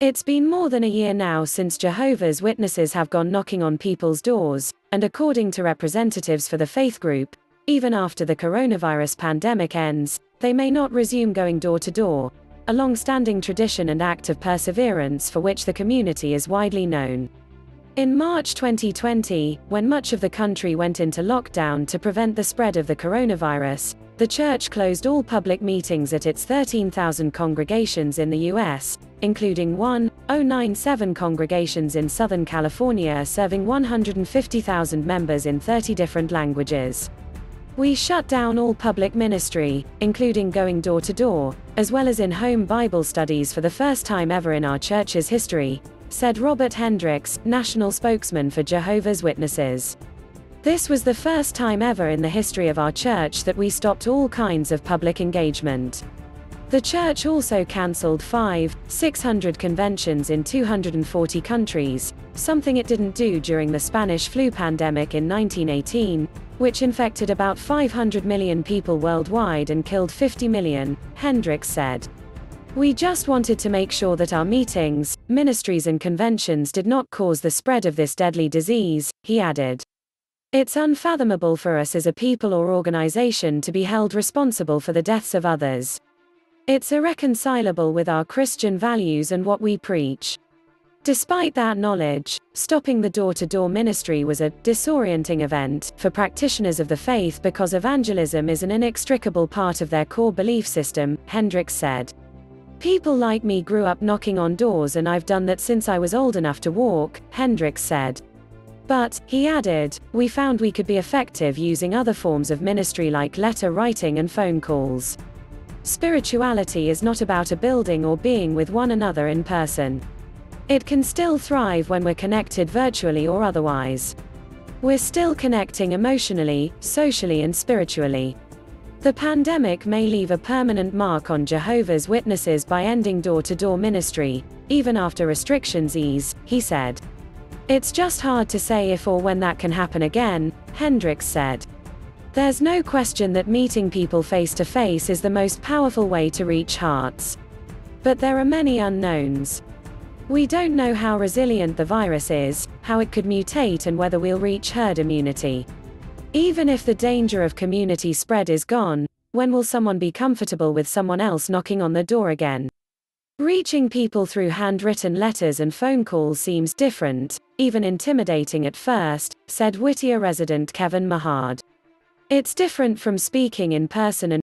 It's been more than a year now since Jehovah's Witnesses have gone knocking on people's doors, and according to representatives for the faith group, even after the coronavirus pandemic ends, they may not resume going door to door, a long-standing tradition and act of perseverance for which the community is widely known. In March 2020, when much of the country went into lockdown to prevent the spread of the coronavirus, the church closed all public meetings at its 13,000 congregations in the U.S., including 1,097 congregations in Southern California serving 150,000 members in 30 different languages. We shut down all public ministry, including going door to door, as well as in-home Bible studies for the first time ever in our church's history, said Robert Hendriks, national spokesman for Jehovah's Witnesses. This was the first time ever in the history of our church that we stopped all kinds of public engagement. The church also cancelled 600 conventions in 240 countries, something it didn't do during the Spanish flu pandemic in 1918, which infected about 500 million people worldwide and killed 50 million, Hendricks said. We just wanted to make sure that our meetings, ministries and conventions did not cause the spread of this deadly disease, he added. It's unfathomable for us as a people or organization to be held responsible for the deaths of others. It's irreconcilable with our Christian values and what we preach. Despite that knowledge, stopping the door-to-door ministry was a disorienting event for practitioners of the faith because evangelism is an inextricable part of their core belief system, Hendricks said. People like me grew up knocking on doors and I've done that since I was old enough to walk, Hendricks said. But, he added, we found we could be effective using other forms of ministry like letter writing and phone calls. Spirituality is not about a building or being with one another in person. It can still thrive when we're connected virtually or otherwise. We're still connecting emotionally, socially and spiritually. The pandemic may leave a permanent mark on Jehovah's Witnesses by ending door-to-door ministry, even after restrictions ease, he said. It's just hard to say if or when that can happen again, Hendricks said. There's no question that meeting people face-to-face is the most powerful way to reach hearts. But there are many unknowns. We don't know how resilient the virus is, how it could mutate and whether we'll reach herd immunity. Even if the danger of community spread is gone, when will someone be comfortable with someone else knocking on the door again? Reaching people through handwritten letters and phone calls seems different, even intimidating at first, said Whittier resident Kevin Mahard. It's different from speaking in person and